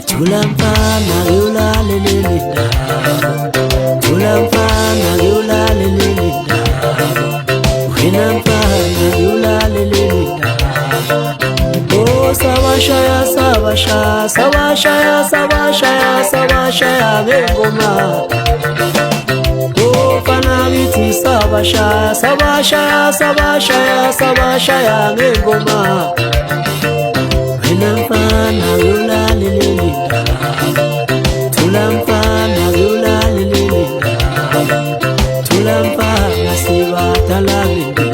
Tulamfana yulalelelida, tulamfana yulalelelida, winamfana yulalelelida. Oh sabashaya sabashaya sabashaya sabashaya sabashaya ngengoma. Oh fanabiti sabashaya sabashaya sabashaya sabashaya ngengoma. Winamfana yulalelelida, tulamfana yulalelelida, tulamfana sibatalabelida.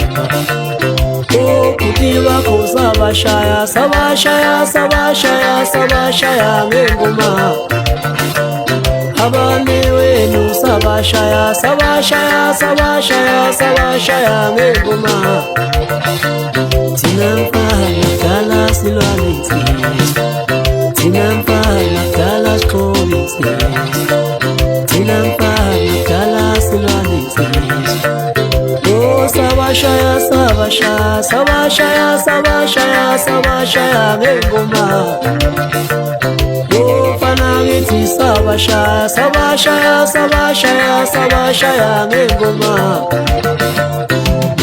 Oh kutiba ko sabashaya sabashaya sabashaya sabashaya ngengoma. Abane wenu sabashaya sabashaya sabashaya sabashaya ngengoma. Tinamfana kala silwanisi, tinamfana kala skolisi, tinamfana kala silwanisi. Oh sabashaya sabashaya sabashaya sabashaya sabashaya ngengoma. Oh fanabiti sabashaya sabashaya sabashaya sabashaya ngengoma.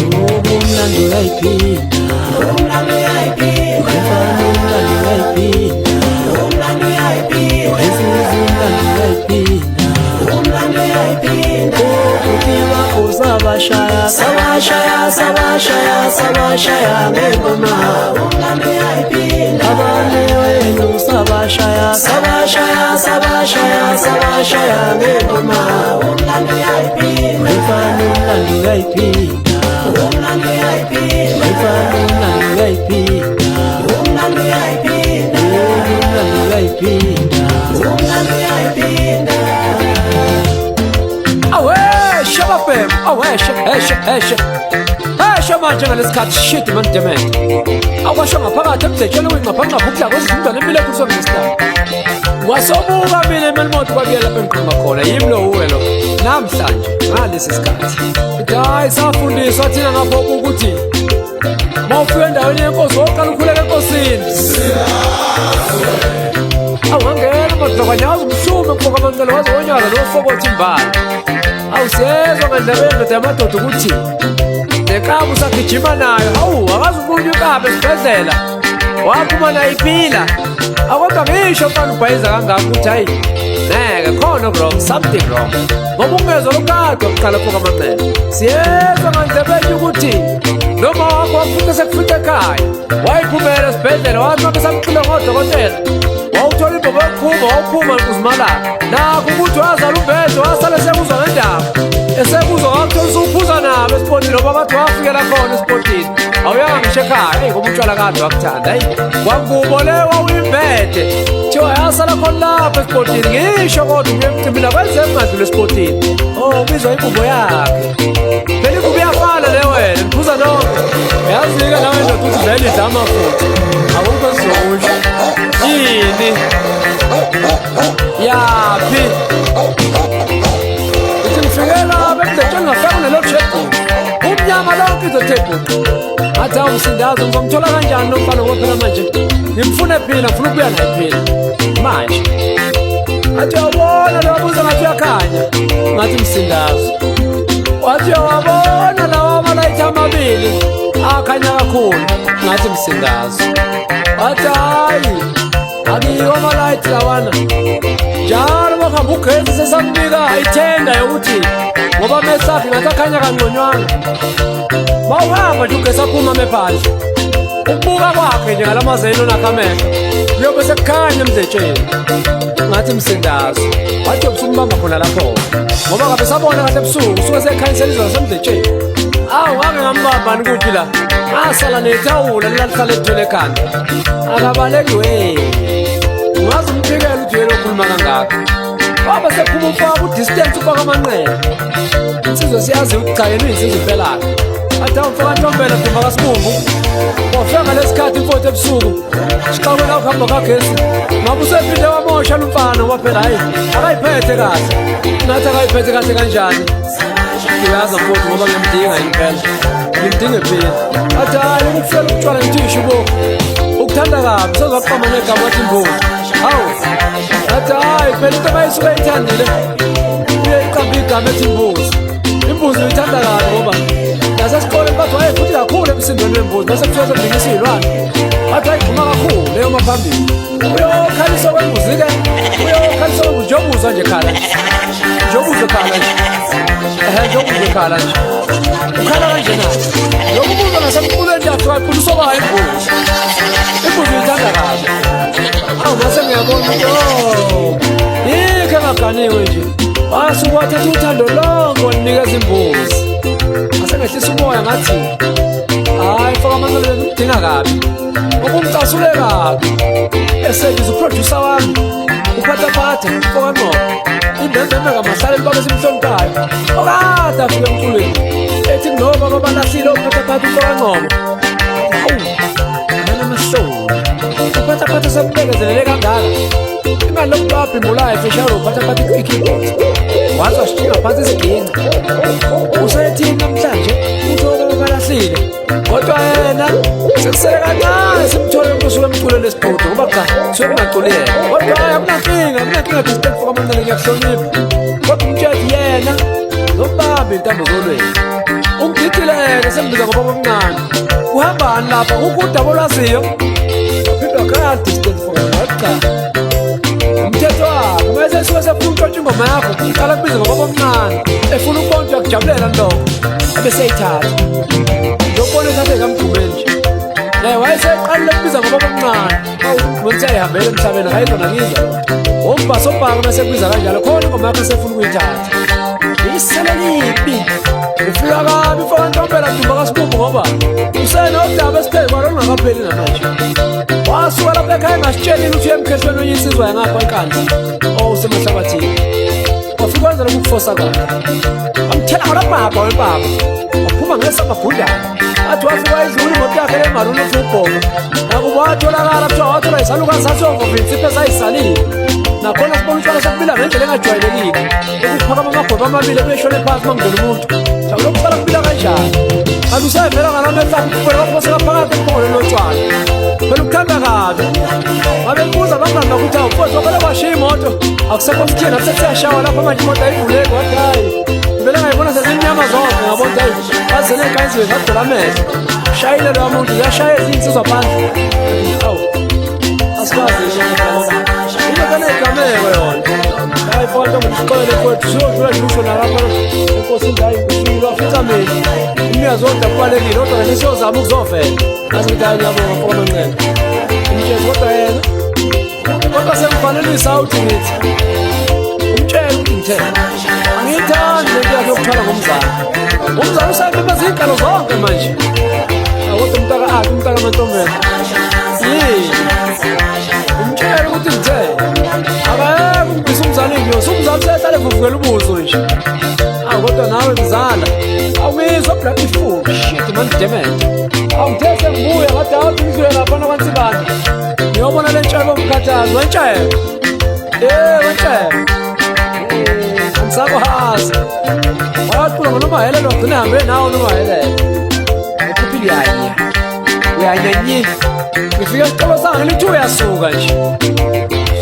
Oh umlando yaipinda, umlando yaipinda, umlando yaipinda, umlando yaipinda, umlando yaipinda, umlando yaipinda. Oh kutiba ko sabashaya sabashaya sabashaya sabashaya ngengoma. Umlando yaipinda. Abane wenu sabashaya sabashaya sabashaya sabashaya ngengoma. Umlando yaipinda. Umlando yaipinda, umlando yaipinda, umlando yaipinda, umlando yaipinda, umlando yaipinda, umlando yaipinda. Awe shabapem, awe manje ngalesikhathi shit man dement. Awasho ngaphakathi emdletsheni wengaphambi ngabukla kwezindwa lempilo kusongesita. Wasobuka mina emelimoto kwabiyela lapha engiqhuma khona yimi lo uwe lo. Namhlanje ngalesi sikhathi. Hayi safundiswa thina ngapho ukuthi mawufika endaweni yenkosi oqala ukhuleka enkosini. Awangena madlokanyaza umhlume mfoka amancele waze wonyala lofokothi imbala. Awusezwa ngandlebeni ndoda yamadoda ukuthi nekabu sagijima nayo. Hawu akazubunya ukabe esibhedlela waphuma nayo iphila. Akodwa ngisho mfana ubhayiza kangaka ukuthi hayi neke khona wrong, something wrong. Ngoba ungezwa lokadwa kuqala phoka amancele. Siyezwa ngandlebeni ukuthi noma wakho wafika sekufika ekhaya wayiphumela esibhedlela wathi mabesamxile ngodokotela wawuthola ibhobo ekhumba wawuphuma nkuzimala nakho ukuthi wazala umbhedo wasale sekuzwa ngendaba esekuzwa wakuthola usuphuza nabo esipotini ngoba bathi wafikela khona esipotini awuyanga ngisho ekhaya eyi ngoba utshwala kade wakuthanda hayi kwangubo le wawuyimbede thiwa yasala khona lapho esipotini ngisho kodwa ubuye emcimbini akwenzeki ngadlula esipotini ubizwa ingubo yakhe phela ingubo iyafana le wena niphuza nonke yazike nawe ndoda ukuthi zayilidla amafutha akukho esizokudla yini yaphi uthi ngifike lapha emdletsheni ngafaka nelokshedini umnyama lonke izothe athi awumsindazo ngizomthola kanjani nomfana ngoba phela manje ngimfuna phila ngifuna ukubuya naye phila manje athi uyabona lo wabuza ngathi uyakhanya ngathi msindazo wathi uyawabona lawa amalayithi amabili akhanya kakhulu ngathi msindazo wathi hayi akiwo amalayithi lawana njalo bakuhamba ugesi sesamnika ithenda yokuthi ngoba mesakhe ngathi akhanya kangconywana mawuhamba nje ugesi aphuma mephandle ukubuka kwakhe nje ngalamazelo nakhamehlo kuyobe sekukhanya emdletsheni ngathi msindazo wathi yobusumbamba khona lapho ngoba ngabe sabona kahle ebusuku usuke sekhanyisela zasemdletsheni ngake ngambambani ukuthi la ngasala nethawula lelihlala ethwele ekhanda akabaleki ungazi umphikela uthi yena okhuluma kangaka waba sephuma umfaka udistance ufaka amanqele insizwe siyazi ukuthi cha yena uyinsizwe impelaka athi awumfaka ntombela thumba kasibumbu wafika ngalesikhathi imfotho ebusuku siqawela ukuhamba kagesi ngabe usephinde wamosha lumfana ngoba phela hayi akayiphethe kahle nathi akayiphethe kahle kanjani ngiyaza mfowethu ngoba ngiyamdinga impela ngimdinge phela athi hayi ukufela ukutshwala ngithisho bo ukuthanda kabi sozaqoma negama wathi imbuzi hawu athi hayi phela into bayisuke ithandile uyeyiqamba igama ethi imbuzi uyithanda kabi ngoba nasesikoleni bathi wayefuthi kakhulu emsindweni wembuzi bese kuthiwa sembingisa iy'lwane bathi wayigquma kakhulu leyo maphambili uyokhalisa kwembuzi-ke uyokhalisa kwembuzi njengobuzwa nje khala njengobuzwa khala nje njengobuzwa khala nje ukhala kanje naye lokubuzwa ngasemqulweni yakhe wayiqulisa obayo imbuzi uyithanda kabi awu mase ngiyabona yikho engaganiwe nje wasuke wathatha uthando lonke waninikeza imbuzi asengehlisa umoya ngathi hayi faka amanqeleni umdinga kabi ngoba umcasule kabi esebiza uproducer wami uphathaphatha mfokanqobo imbembembe kamashaleni bake simhloniphayo okade afike emculweni ethi kunoba babalahlile uphathaphatha umfokanqobo hawu anamahloni uphathaphatha sembekezelele kangaka imali lokubabhimbulayo efishalo uphathaphatha i-keyboard waze washinga phansi isiginci usethini namhlanje uthola babalahlile kodwa yena sekusele kancane simthole umuntu usuke emculweni esibhudu ngoba cha suke kungaculiyena kodwa hayi akunankinga distant for amanani ngiyakuhlonipha kodwa umtshethi yena zombambe intambo zolweni ungididileke sembiza ngoba bomncane uhambani lapha ukudaba olwaziyo aphindwa kaya distant for cha umthetho wakho mase suke sefuna untshontsha ingoma yakho qala kubiza ngoba bomncane efuna ukubona uyakujabulela lokho ebeseyithatha ngiyobona ethathe kamgqumeni nje naye wayeseqalile ukubiza ngoba bomncane awumgqumeni seyayihambela emhlabeni akayizona ngizwa umbhasobhaka mase kubiza kanjalo khona ingoma yakho esefuna ukuyithatha iselelipi ufika kabi mfokantombela dumba kasibumbu ngoba usenodaba esiphezu kwalo lungakapheli namanje wasuka lapha ekhaya engasitshelile ukuthi uyemkhehlweni onye insizwa yangapha enkanzi osemahlabathini wafika wenza lokhu kufosa kwakhe amthela ngolabhabha wempaba waphuma ngesamagundane athi wafika idlula imoto yakhe lemaruni ethi ubhoma nakuba watholakala kuthiwa wathola isalukazi sasovovini siphe sayisalile nakhona sibona utshwala sokubila ngendlela engajwayelekile ukuphakama amagweba amabili ebeshone phansi mangena umuntu jabula kuqala kubila kanjani kanti usayivela ngalamehlakubona waphoseka phakathi emphongolweni lotshwala phela ukuthanda kabi babebuza bangani bakuthi awufozi wakhole kwashiya imoto akusekho sithini akusesiyashawa lapho manje imoto ayivuleki wathi hayi vele ngayibona sezimnyama zonke ngabona hayi azele enkayizweni zadela amehlo shayile loya muntu uyashaya eziyinsizwa phandle awu asikwazi inegameko yona hayi fonto ngisiqole kwethu siyodlula nje usho nalapha enkosini hayi usulwa futhi mina umnikazi wonke kubalekile kodwa nje siyozama ukuzovela nazi ukuthi hayi ngiyabonga mfoko amancane umtshela kodwa yena kodwa semfanelisa uthi ngithi umtshela ukuthi ngithele angiyithandi lento yakhe yokuthwala ngomzala usayibhebheza iy'nkalo zonke manje kodwa umntaka amantombela yini umtshela ukuthi ngithele akayeke ukubhisa umzala iy'nyosi umzala usehlale vuvukela ubuso nje kodwa nawe mzala awuyizwa bloody fool shit man demente awungithe sengibuya ngade awuthi ngizule laphana kwansibani ngiyobona le ntshebe omkhathazi wentshebe wentshebe angisakwazi waqula ngonomahele logcina hambe nawo nomahelele ukhuphile uyanyanyi ngifike esiqolo sanga ngilithi uyasuka nje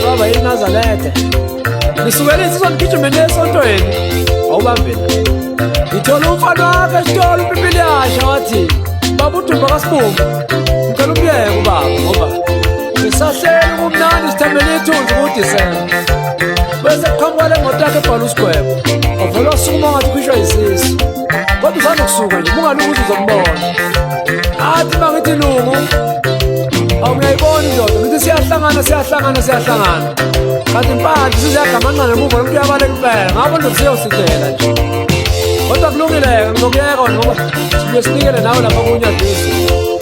soba yini Nazaretha nisukele insizwa nigijimeni esontweni awubambela ngithola umfana wakhe esitolo uPipili yasha wathi baba uDumba kaSibumbu ngicela umyeke ubaba ngoba ngisahleli kumnandi sithembele ithunzi kuDisemba bese kuqhamuka le moto yakhe ebhala usigwebo wavele wasukuma ngathi ukhishwa yisisu kodwa usanokusuka nje bungaluki ukuthi uzombona athi bangithi lungu awungayibona indoda ngithi siyahlangana kanti impandle siziyagamanqana ngemuva lomuntu uyabaleka impela ngabo nje siyositela nje kodwa kulungile-ke ngizokuyeka ngoba sibuye sinikele nawe lapha kunyazisi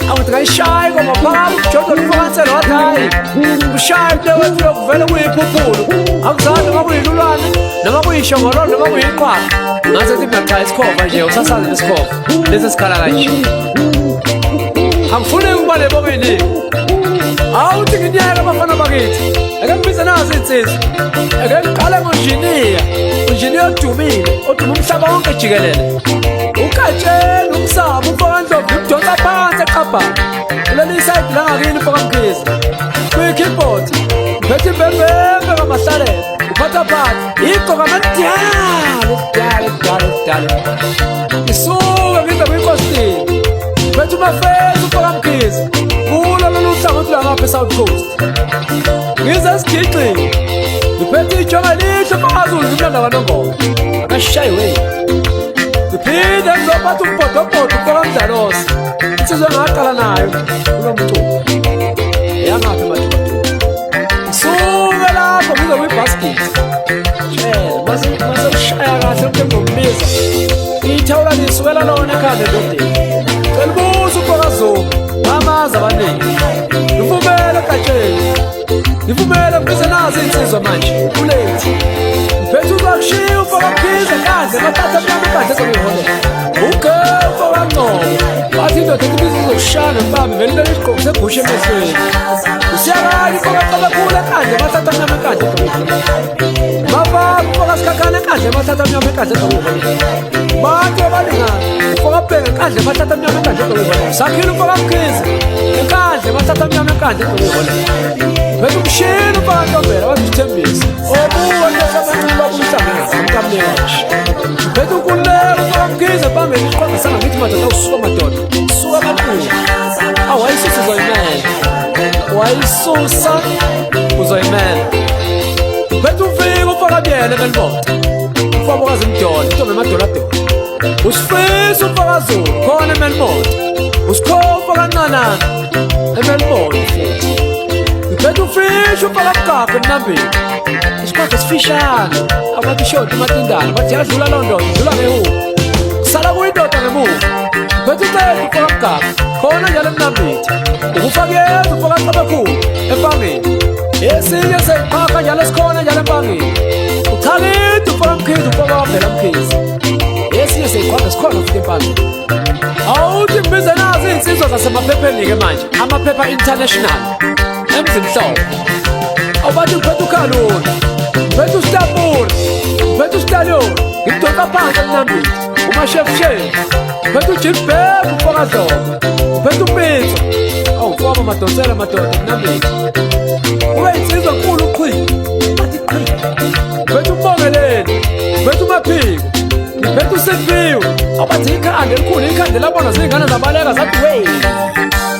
awuthi kayishayi ngoba phakathi uJohn uMfokansela wathi hayi ushaye into wethu lokuvele kuyiphuphulu akuzange noma kuyilulwane noma kuyishongololo noma kuyiqhwaqa ngazethi mina cha isikhova nje usasazi lesikhova lesi sikhala kanje angifuni ukuba nebokeni awuthi nginyaka abafana bakithi ake ngibize nazo iy'nsizwa ake ngiqale ngo-Engineer odumile oduma umhlaba wonke jikelele uKatsheni uMsaba uMfokandlovu ngimdonsa phansi eqabhana kuleli sayidi langakini Mfokamkhize kwi-keyboard ngiphethe imbembembe kamahlalela uphatha phansi igqoka amadala isuke ngize kuyikostini ngiphethe umafezi uMfokamkhize kulo lolu hlangothi langapha eSouth Coast ngize esigixini ngiphethe ijonga lihle phakaZulu ngimlanda kaNongoma akashayiwe ngiphinde ngizophatha umbhodobhodo uMfokamdalosi insizwe engaqala nayo kulo mculo yangaphi madoda ngisuke lapho ngize kwi-basket mase ushaya kahle ngombiza ithawula lisukela lona ekhanda endodeni cela ubuze uMfokaZuma amazi abaningi ngivumele Katsheni ngivumele ngibize nazo iy'nsizwa manje ulethi ngiphethe uzakushiya uMfokamkhize kandle emathatha mnyama ekandle ezokuyiholela uMfokaNgcobo wathi indoda ethi ibiza izokushana mbambe vele leli sigqoko segusha emehlweni usiyakali uMfokaNgcobo ekandle emathatha mnyama ekandle ezokuyiholela mavaka uMfokaSikhakhane ekandle emathatha mnyama ekandle ezokuyiholela bantu abalingana uMfokabheka ekandle emathatha mnyama ekandle ezokuyiholela sakhile uMfokamkhize ekandle emathatha mnyama ekandle ezokuyiholela ngiphethe umshini uMfokaNtombela wazithembisa obuwa ntosamanxuba kumhlanganakamnekashi ngiphethe uNkululeko uMfokamkhize bambele isiqongisana ngithi madoda usuka madoda suka kakhulu awayisusa uzoyimela wayisusa uzoyimela ngiphethe umfika uMfokabiyela eMelmoto umfobokazi Mdolo intombi emaDoladola usifisa uMfokaZulu khona eMelmoto usikhofa uMfokaNcanana eMelmoto futhi ngiphethe ufisha uMfokamgabha eMnambeni isikwakhe esifishane abantu ishoti uMatindana bathi yadlula loo ndoda idlula ngehubo kusala kuyindoda ngemuva ngiphethe uCethu uMfokamgabha khona njalo eMnambithi ukufakeza uMfokaNcabakhulu empangeni esinye seyiqhakha njalo esikhona njalo empangeni uChalidi uMfokamkhize uMfokabhela Mkhize esinye seyiqhakha sikhona futhi empangeni awuthi ngibize nazo iy'nsizwa zasemaphepheni-ke manje amaphepha international emzimhlophe awubathi ngiphethe uKhalula ngiphethe uSitapula ngiphethe uSitaliyoni ngimdonsa phansi eMnambithi uMashefshef ngiphethe uJilbhek uMfokaDlomo ngiphethe uPitso awufoma madonsela madoda eMnambithi ube yinsizwa nkulu uQhwi bathi qhi ngiphethe uMbongeleni ngiphethe uMaphiko ngiphethe uSiphiwe awubathi ikhanda elikhulu ikhanda labona zingane zabaleka zathi wey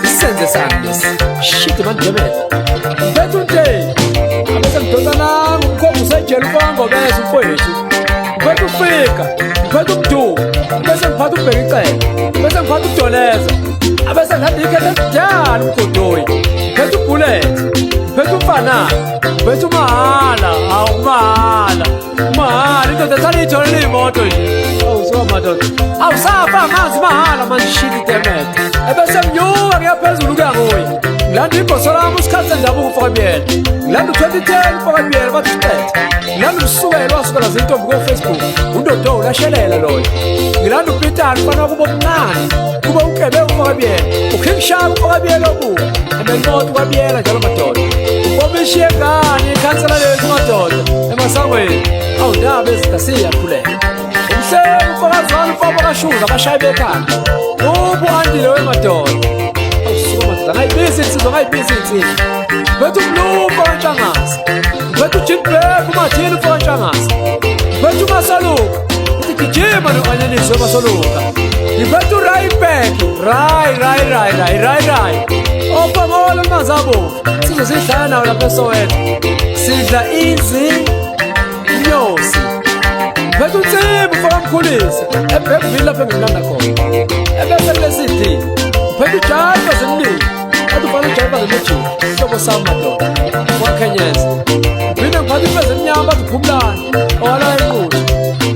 isenze sani lesi shit mandebele ngiphethe uNteni abese ngidonsa nami umkhomba usejele uMfokangobese umfowethu ngiphethe uFika ngiphethe uMdumo bese ngiphatha uBheka Icele bese ngiphatha uDoleza abese ngathi ikhethe kudala uMgodoyi ngiphethe uBullet ngiphethe uMfanana ngiphethe uMahala uMahala indoda esayitholile iy'moto nje awusuka madoda awusafa amanzi Mahala manje shit temete ebese mnyuka kuyaphezulu kuya nguye ngilanda ibhoso lami usikhathi sendabuko uMfokabiyela ngilanda u-2010 uMfokabiyela bathi usiqethe ngilanda umsukelo wasukela zintombi ko-Facebook uNdodo ulashelela loyo ngilanda uPitali ufana wakuba omncane kuba uKebe uMfokabiyela uKing Sharp uMfokabiyela obuka eMelmoto uKabiyela njalo madoda uBobishiye ngane ikhansela lethu madoda emasangweni awundaba ezidasiyakhuleka umhleli uMfokazana uMfokabashuza abashayi bekhanda ubu-Andile wemadoda awusuka madoda ngayibizi insizwa ngiphethe uMlumba kaNtshangase ngiphethe uJilbhek uMathini uMfokaNtshangase ngiphethe uMasoluka uthi gijima no-anyanisi weMasoluka ngiphethe uRayback Ray ophamolo amanzi abovu sizwe sidlala nawo lapha eSoweto sidla inyosi ngiphethe uNtsimbi uMfokamkhulise eBergville lapha engimlanda khona ebese kulesidi ngiphethe uJaiva Zemlilo athi ufana uJaiva Zemlilo ihlobo sami madoda wakhenyeza ngiphinda ngiphathe ifeze emnyama bathi uPhumlani owala eNquthu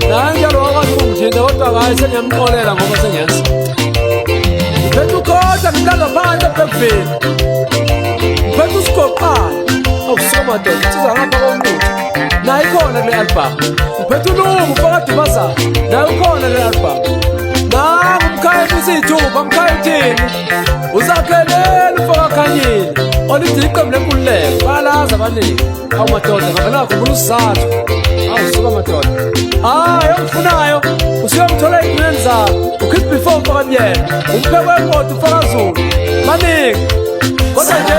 naye njalo wakwazi ukungithinta kodwa hayi sengiyamxolela ngoba sengiyazi ngiphethe uKhoza ngimlanda phansi eBergville ngiphethe uSigoqana awusuka madoda siza ngapha koMnquthu naye ikhona kule album ngiphethe uLungu uMfokadumazana naye ukhona kule album nangu isithuba mkhayithini uzakhelela ufaka khanyile olithi iqembu lenkululeko balaza abaningi. Awu madoda ngavela khumbula usizathu. Awu suka madoda. Omfunayo usiyomthola ey'nqeni zakho ukhiphe before ufaka buyena umpheko wemoto ufaka zulu maningi kodwa nje